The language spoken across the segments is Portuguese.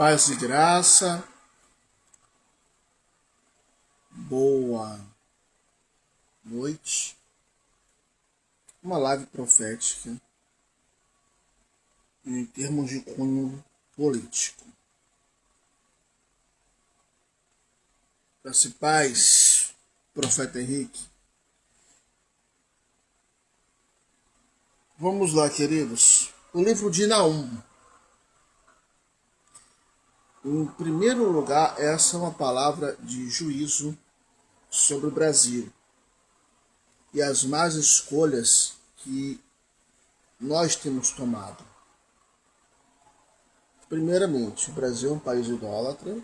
Paz e graça, boa noite. Uma live profética em termos de cunho político. Graça e paz, profeta Henrique. Vamos lá, queridos. O livro de Naum. Em primeiro lugar, essa é uma palavra de juízo sobre o Brasil e as más escolhas que nós temos tomado. Primeiramente, o Brasil é um país idólatra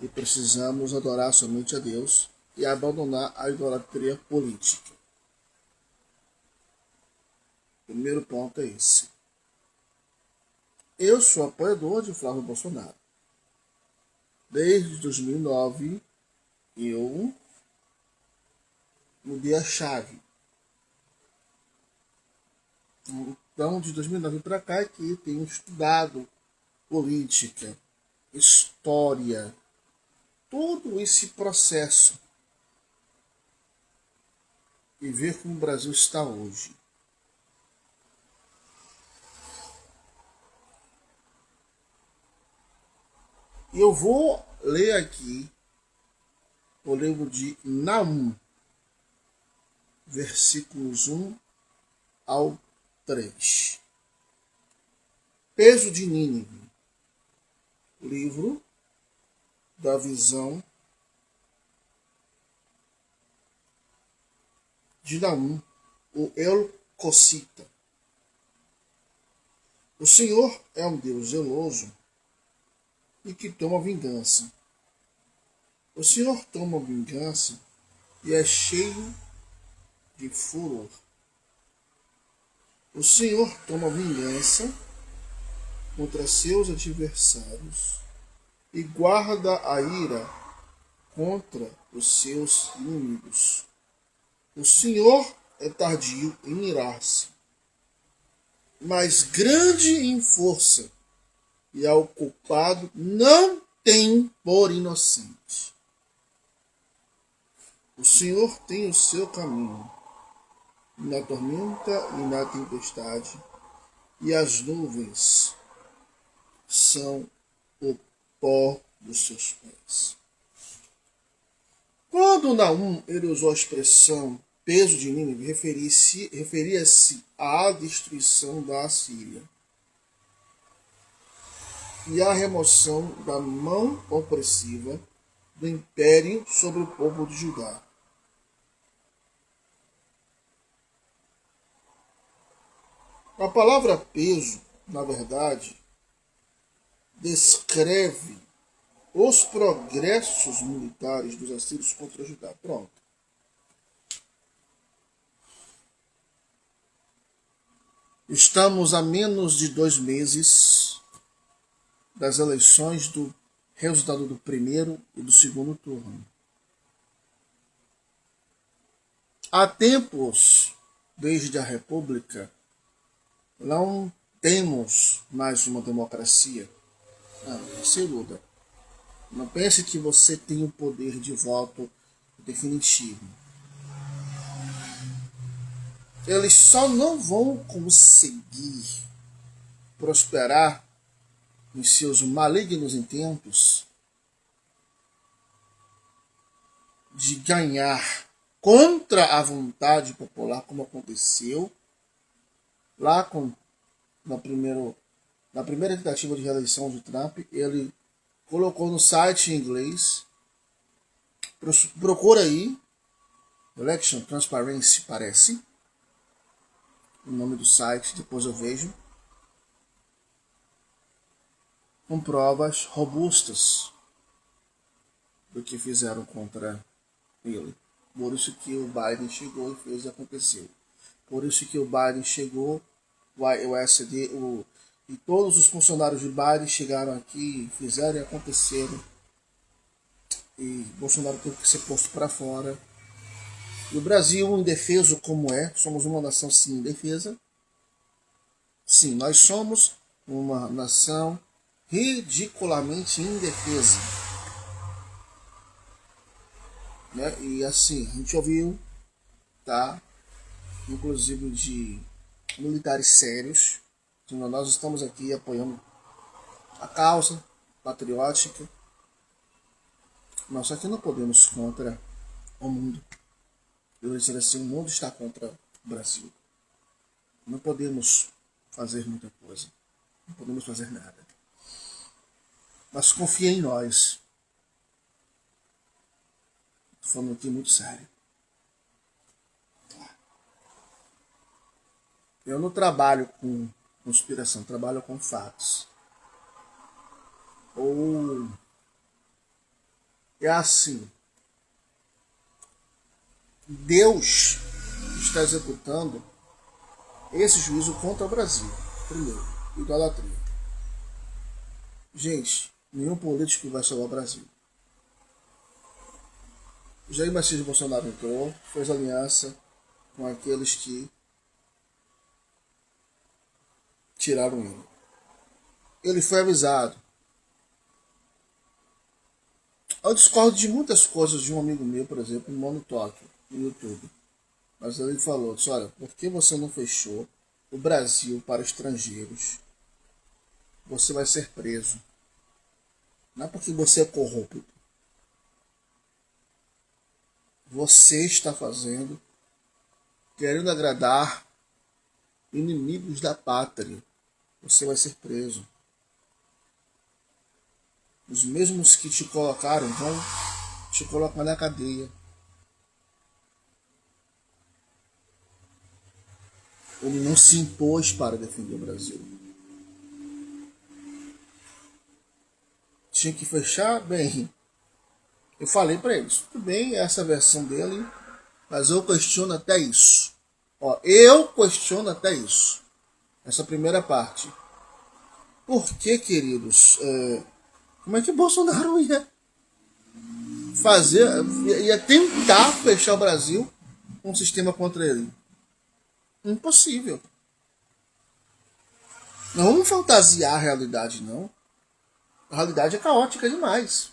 e precisamos adorar somente a Deus e abandonar a idolatria política. Primeiro ponto é esse. Eu sou apoiador de Flávio Bolsonaro. Desde 2009, eu mudei a chave. Então, de 2009 para cá, que tenho estudado política, história, todo esse processo e ver como o Brasil está hoje. E eu vou ler aqui o livro de Naum, versículos 1 ao 3. Peso de Nínive, livro da visão de Naum, o Elcocita. O Senhor é um Deus zeloso e que toma vingança. O Senhor toma vingança e é cheio de furor. O Senhor toma vingança contra seus adversários e guarda a ira contra os seus inimigos. O Senhor é tardio em irar-se, mas grande em força, e ao culpado não tem por inocente. O Senhor tem o seu caminho na tormenta e na tempestade, e as nuvens são o pó dos seus pés. Quando Naum ele usou a expressão peso de Nínive, referia-se à destruição da Assíria e à remoção da mão opressiva do império sobre o povo de Judá. A palavra peso, na verdade, descreve os progressos militares dos assírios contra Judá. Pronto. Estamos a menos de 2 meses das eleições do resultado do primeiro e do segundo turno. Há tempos, desde a República, não temos mais uma democracia. Não se iluda. Não pense que você tem o poder de voto definitivo. Eles só não vão conseguir prosperar em seus malignos intentos de ganhar contra a vontade popular, como aconteceu lá na primeira tentativa de reeleição de Trump. Ele colocou no site em inglês, procura aí, Election Transparency, parece o nome do site, depois eu vejo, com provas robustas do que fizeram contra ele. Por isso que o Biden chegou e fez e aconteceu. Por isso que o Biden chegou, o SD, e todos os funcionários de Biden chegaram aqui, fizeram e aconteceram. E Bolsonaro teve que ser posto para fora. E o Brasil, indefeso como é, somos uma nação sim indefesa. Sim, nós somos uma nação ridiculamente indefesa. Né? E assim, a gente ouviu, tá? Inclusive de militares sérios, nós estamos aqui apoiando a causa patriótica, nós só que não podemos contra o mundo. Eu dizer assim, o mundo está contra o Brasil. Não podemos fazer muita coisa, não podemos fazer nada. Mas confia em nós. Estou falando aqui muito sério. Eu não trabalho com conspiração, trabalho com fatos. Ou é assim, Deus está executando esse juízo contra o Brasil. Primeiro, idolatria. Gente, nenhum político vai salvar o Brasil. Jair Messias Bolsonaro entrou, fez aliança com aqueles que tiraram ele. Ele foi avisado. Eu discordo de muitas coisas de um amigo meu, por exemplo, no Mano Tóquio, no YouTube. Mas ele falou, disse, olha, por que você não fechou o Brasil para estrangeiros? Você vai ser preso. Não é porque você é corrupto. Você está fazendo, querendo agradar inimigos da pátria. Você vai ser preso. Os mesmos que te colocaram vão te colocar na cadeia. Ele não se impôs para defender o Brasil. Tinha que fechar bem. Eu falei para eles, tudo bem, essa versão dele, mas eu questiono até isso. Eu questiono até isso. Essa primeira parte. Por que, queridos? Como é que Bolsonaro ia fazer, ia tentar fechar o Brasil com um sistema contra ele? Impossível. Não vamos fantasiar a realidade, não. A realidade é caótica demais.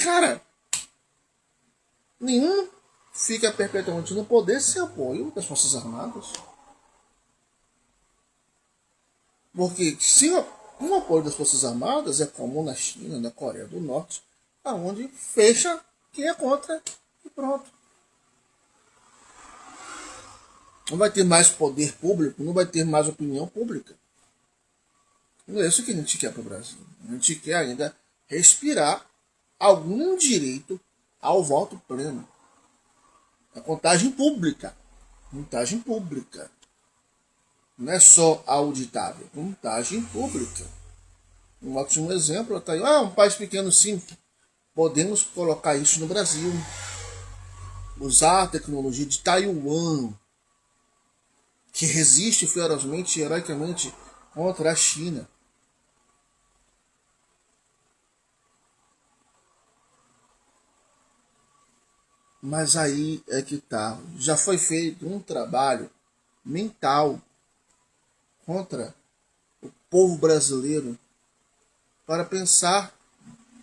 Cara, nenhum fica perpetuamente no poder sem apoio das Forças Armadas. Porque se o apoio das Forças Armadas é como na China, na Coreia do Norte, aonde fecha quem é contra e pronto. Não vai ter mais poder público, não vai ter mais opinião pública. Não é isso que a gente quer para o Brasil. A gente quer ainda respirar algum direito ao voto pleno. A contagem pública. Contagem pública. Não é só auditável. Contagem pública. Um ótimo exemplo está aí. Um país pequeno sim. Podemos colocar isso no Brasil. Usar a tecnologia de Taiwan, que resiste ferozmente e heroicamente contra a China. Mas aí é que tá. Já foi feito um trabalho mental contra o povo brasileiro para pensar,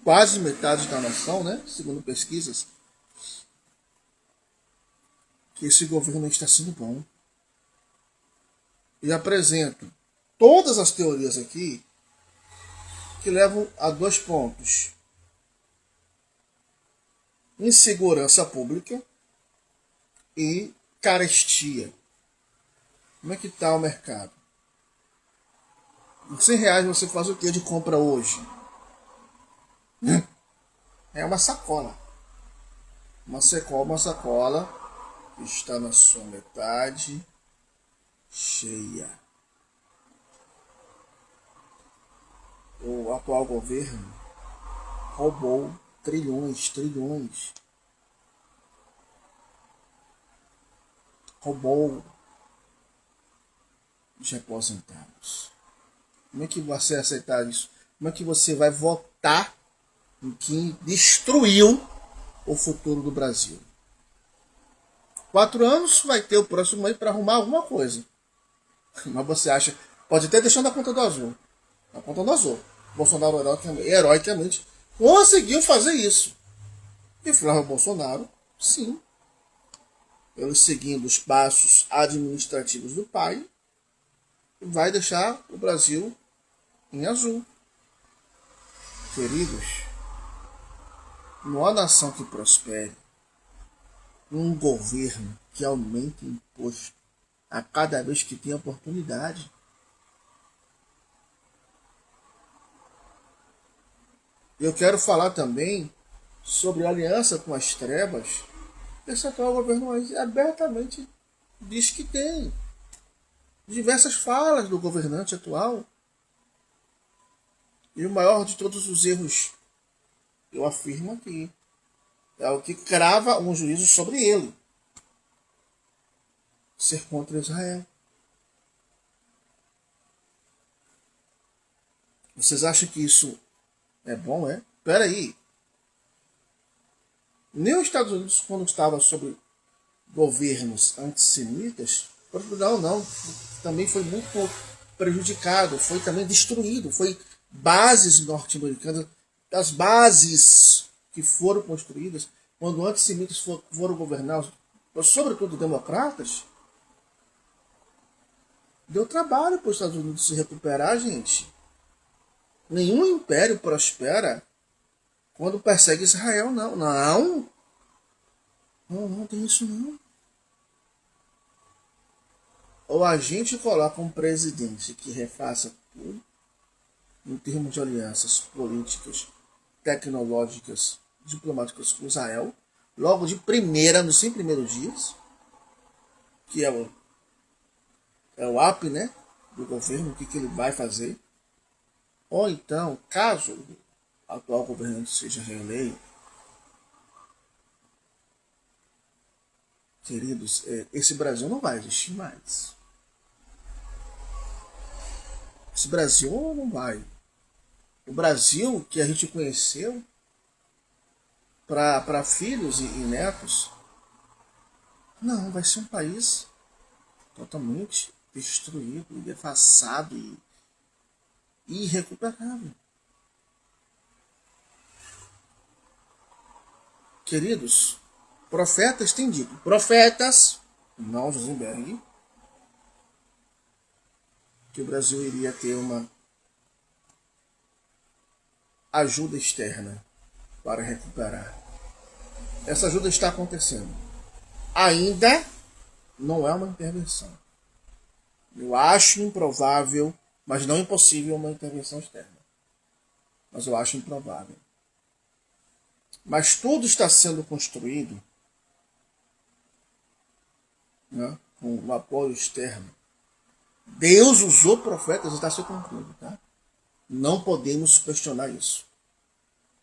quase metade da nação, né, segundo pesquisas, que esse governo está sendo bom. E apresento todas as teorias aqui que levam a 2 pontos. Insegurança pública e carestia. Como é que está o mercado? R$ 100 você faz o que de compra hoje? É uma sacola. Uma sacola que está na sua metade cheia. O atual governo roubou trilhões. Roubou os aposentados. Como é que você vai aceitar isso? Como é que você vai votar em quem destruiu o futuro do Brasil? 4 anos vai ter o próximo aí para arrumar alguma coisa. Mas você acha, pode até deixar na conta do azul, Na ponta do azul. Bolsonaro heroicamente conseguiu fazer isso. E Flávio Bolsonaro, sim, ele seguindo os passos administrativos do pai, vai deixar o Brasil em azul. Queridos, não há nação que prospere um governo que aumente imposto a cada vez que tem oportunidade. Eu quero falar também sobre a aliança com as trevas. Esse atual governo abertamente diz que tem diversas falas do governante atual. E o maior de todos os erros, eu afirmo aqui, é o que crava um juízo sobre ele: ser contra Israel. Vocês acham que isso é bom, é? Peraí. Nem os Estados Unidos, quando estava sob governos antissemitas, não, também foi muito prejudicado, foi também destruído, foi bases norte-americanas, as bases que foram construídas quando antissemitas foram governar, sobretudo democratas, deu trabalho para os Estados Unidos se recuperar, gente. Nenhum império prospera quando persegue Israel, não. Não tem isso não. Ou a gente coloca um presidente que refaça tudo, em termos de alianças políticas, tecnológicas, diplomáticas com Israel, logo de primeira, nos 100 primeiros dias, que é o AP, né, do governo, o que ele vai fazer. Ou então, caso o atual governante seja reeleito, queridos, esse Brasil não vai existir mais. Esse Brasil não vai. O Brasil que a gente conheceu para filhos e netos, não, vai ser um país totalmente destruído, defassado e irrecuperável. Queridos, profetas têm dito, profetas, não Rosenberg, que o Brasil iria ter uma ajuda externa para recuperar. Essa ajuda está acontecendo. Ainda não é uma intervenção. Eu acho improvável, mas não impossível, uma intervenção externa. Mas eu acho improvável. Mas tudo está sendo construído, né, com o apoio externo. Deus usou profetas e está se cumprindo, tá? Não podemos questionar isso.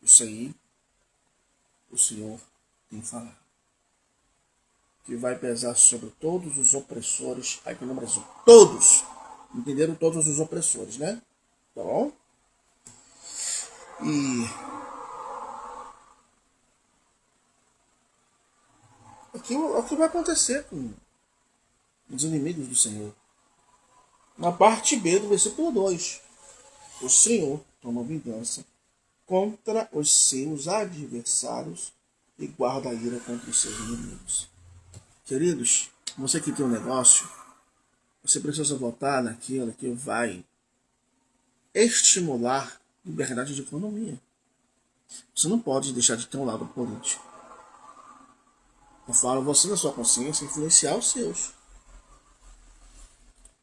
Isso aí o Senhor tem falado. Que vai pesar sobre todos os opressores aqui no Brasil. Todos! Entenderam? Todos os opressores, né? Tá bom? E o que vai acontecer com os inimigos do Senhor? Na parte B do versículo 2. O Senhor toma vingança contra os seus adversários e guarda a ira contra os seus inimigos. Queridos, você que tem um negócio, você precisa votar naquilo que vai estimular liberdade de economia. Você não pode deixar de ter um lado político. Eu falo você na sua consciência influenciar os seus.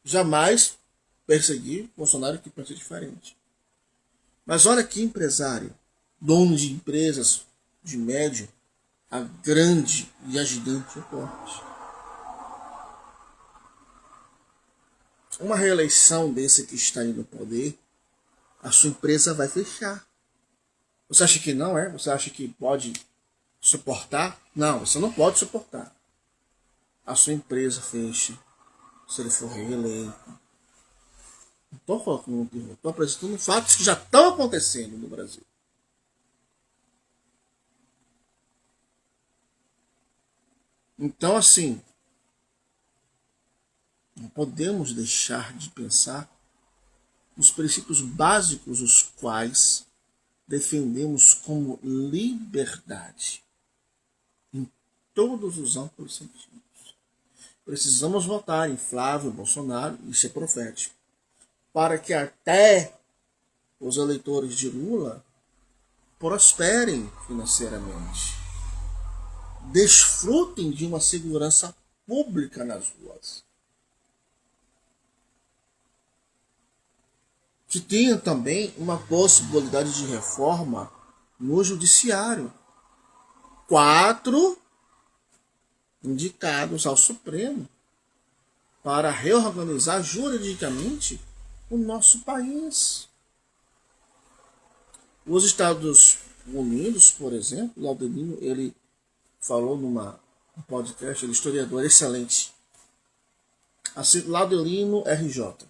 Jamais perseguir Bolsonaro que pensa diferente. Mas olha que empresário, dono de empresas de médio a grande e agitante porte. Uma reeleição desse que está indo no poder, a sua empresa vai fechar. Você acha que não é? Você acha que pode suportar? Não, você não pode suportar. A sua empresa fecha se ele for reeleito. Não estou falando, estou apresentando fatos que já estão acontecendo no Brasil. Então, assim, não podemos deixar de pensar os princípios básicos os quais defendemos como liberdade em todos os amplos sentidos. Precisamos votar em Flávio Bolsonaro, isso é profético, para que até os eleitores de Lula prosperem financeiramente, desfrutem de uma segurança pública nas ruas, que tenha também uma possibilidade de reforma no judiciário. 4 indicados ao Supremo para reorganizar juridicamente o nosso país. Os Estados Unidos, por exemplo, Laudelino, ele falou um podcast, ele é historiador excelente. Assim, Laudelino RJ,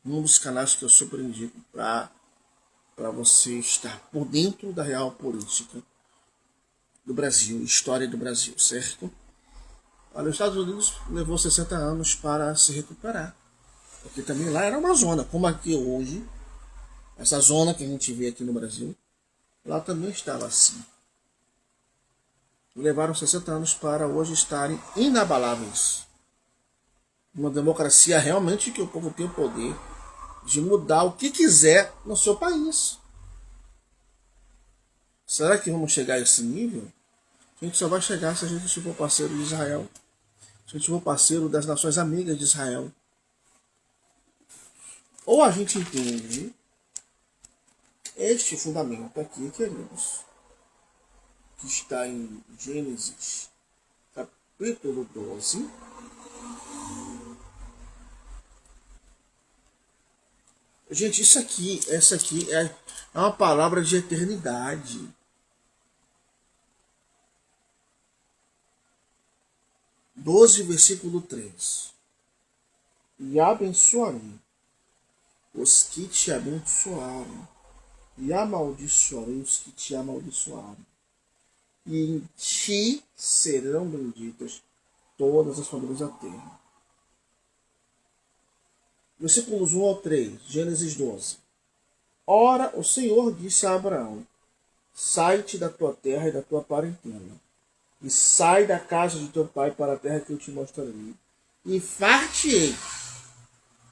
um dos canais que eu super indico para você estar por dentro da real política do Brasil, história do Brasil, certo? Olha, os Estados Unidos levou 60 anos para se recuperar, porque também lá era uma zona, como aqui hoje, essa zona que a gente vê aqui no Brasil, lá também estava assim. Levaram 60 anos para hoje estarem inabaláveis. Uma democracia realmente que o povo tem o poder de mudar o que quiser no seu país. Será que vamos chegar a esse nível? A gente só vai chegar se a gente for parceiro de Israel. Se a gente for parceiro das nações amigas de Israel. Ou a gente entende este fundamento aqui, queridos, que está em Gênesis, capítulo 12. Gente, essa aqui é uma palavra de eternidade. Versículo 3. E abençoarei os que te abençoaram, e amaldiçoarei os que te amaldiçoaram. E em ti serão benditas todas as famílias da terra. Versículos 1 ao 3, Gênesis 12. Ora, o Senhor disse a Abraão: sai-te da tua terra e da tua parentela, e sai da casa de teu pai para a terra que eu te mostrarei, e far-te-ei.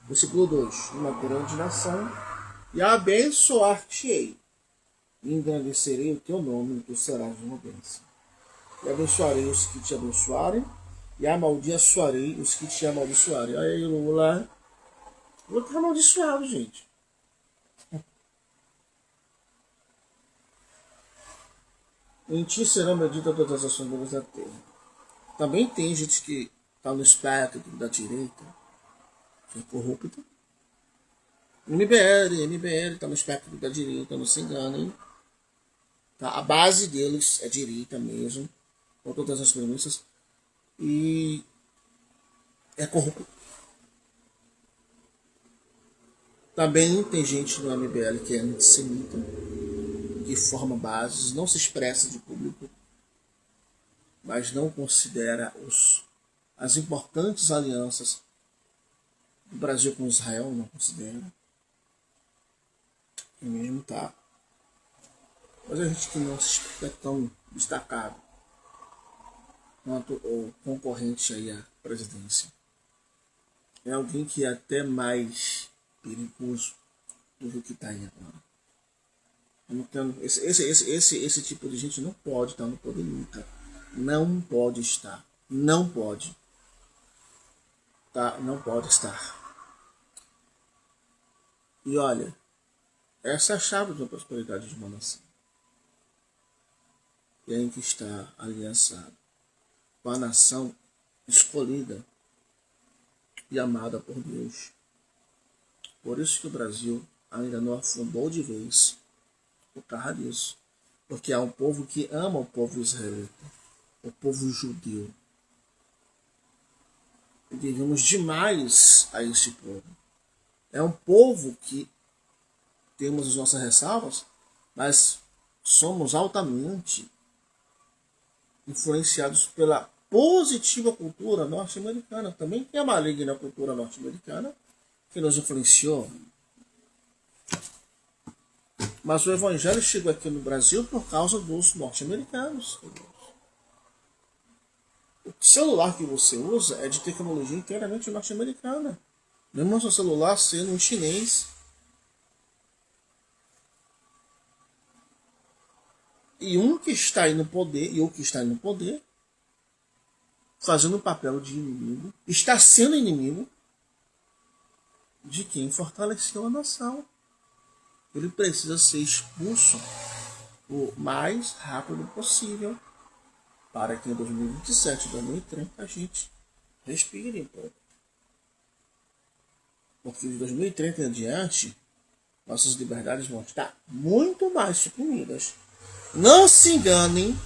Versículo 2, uma grande nação, e abençoar-te-ei, e engrandecerei o teu nome, e tu serás uma bênção. E abençoarei os que te abençoarem, e amaldiçoarei os que te amaldiçoarem. Olha aí, Lula. Lula está amaldiçoado, gente. Em ti serão benditas todas as famílias da terra. Também tem gente que está no espectro da direita, que é corrupta. MBL está no espectro da direita, não se enganem. Tá? A base deles é direita mesmo, com todas as premissas. E é corrupto. Também tem gente no MBL que é antissemita, que forma bases, não se expressa de público, mas não considera as importantes alianças do Brasil com Israel, não considera. E mesmo tá. Mas a gente que não é tão destacado quanto o concorrente aí à presidência. É alguém que é até mais perigoso do que está aí agora. Esse tipo de gente não pode estar no poder nunca. Não pode estar. Não pode. Tá? Não pode estar. E olha, essa é a chave da prosperidade de uma nação. Tem que estar aliançado com a nação escolhida e amada por Deus. Por isso que o Brasil ainda não afundou de vez por causa disso. Porque há um povo que ama o povo israelita, o povo judeu. E devemos demais a este povo. É um povo que temos as nossas ressalvas, mas somos altamente influenciados pela positiva cultura norte-americana. Também tem a maligna cultura norte-americana que nos influenciou. Mas o evangelho chegou aqui no Brasil por causa dos norte-americanos. O celular que você usa é de tecnologia inteiramente norte-americana. Mesmo o seu celular sendo um chinês. E um que está aí no poder, e o que está aí no poder, fazendo o papel de inimigo, está sendo inimigo de quem fortaleceu a nação. Ele precisa ser expulso o mais rápido possível, para que em 2027, 2030, a gente respire um pouco. Porque de 2030 em diante, nossas liberdades vão estar muito mais suprimidas. Não se enganem,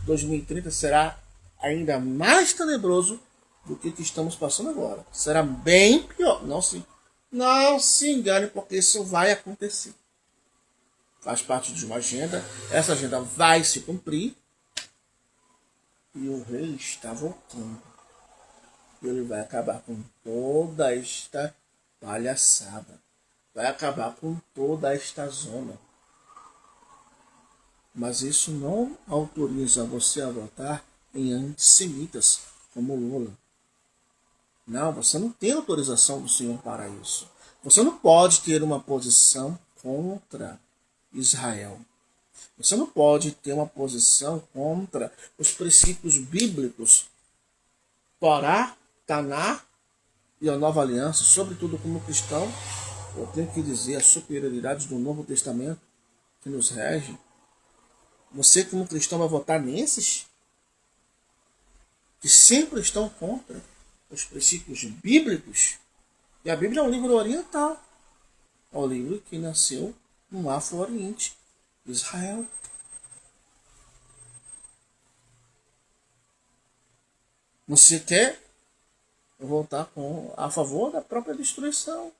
2030 será ainda mais tenebroso do que o que estamos passando agora. Será bem pior. Não se engane, porque isso vai acontecer. Faz parte de uma agenda. Essa agenda vai se cumprir. E o rei está voltando. Ele vai acabar com toda esta palhaçada. Vai acabar com toda esta zona. Mas isso não autoriza você a votar em antissemitas como Lula. Não, você não tem autorização do Senhor para isso. Você não pode ter uma posição contra Israel. Você não pode ter uma posição contra os princípios bíblicos, Torá, Taná e a Nova Aliança, sobretudo como cristão. Eu tenho que dizer a superioridade do Novo Testamento que nos rege. Você, como cristão, vai votar nesses que sempre estão contra os princípios bíblicos? E a Bíblia é um livro oriental. É um livro que nasceu no Afro-Oriente, Israel. Você quer votar a favor da própria destruição?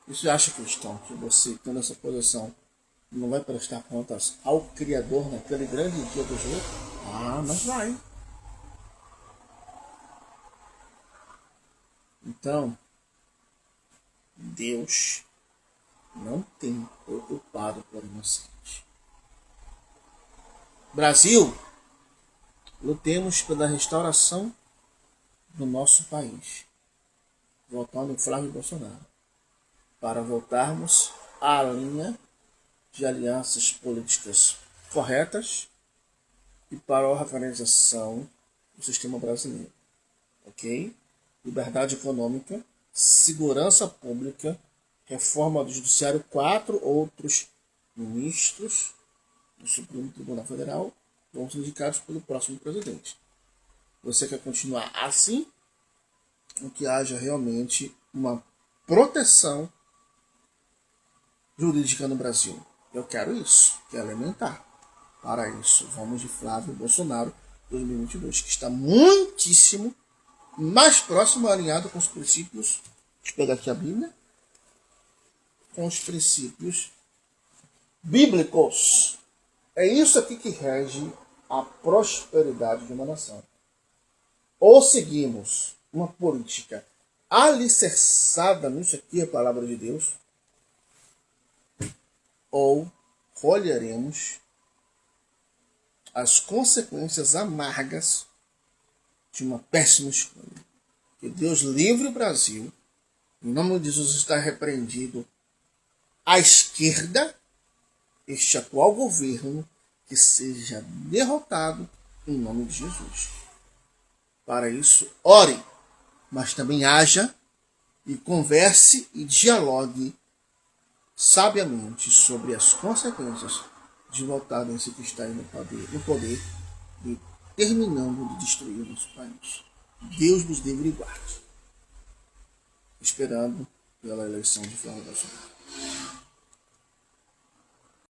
E você acha, cristão, que você, tendo essa posição, não vai prestar contas ao Criador naquele grande dia do jogo? Ah, mas vai. Então, Deus não tem preocupado por inocente. Brasil, lutemos pela restauração do nosso país, votando em Flávio Bolsonaro, para voltarmos à linha de alianças políticas corretas e para a organização do sistema brasileiro. Ok? Liberdade econômica, segurança pública, reforma do Judiciário, 4 outros ministros do Supremo Tribunal Federal vão ser indicados pelo próximo presidente. Você quer continuar assim? Ou que haja realmente uma proteção jurídica no Brasil? Eu quero isso, quero elementar. Para isso, vamos de Flávio Bolsonaro 2022, que está muitíssimo mais próximo, alinhado com os princípios, deixa eu pegar aqui a Bíblia, com os princípios bíblicos. É isso aqui que rege a prosperidade de uma nação. Ou seguimos uma política alicerçada nisso aqui, a palavra de Deus, ou colheremos as consequências amargas de uma péssima escolha. Que Deus livre o Brasil. Em nome de Jesus está repreendido a esquerda, este atual governo, que seja derrotado em nome de Jesus. Para isso, ore, mas também haja e converse e dialogue sabiamente sobre as consequências de votar nesse que está aí no poder e terminando de destruir o nosso país. Deus nos livre e guarde. Esperando pela eleição de Flávio Bolsonaro.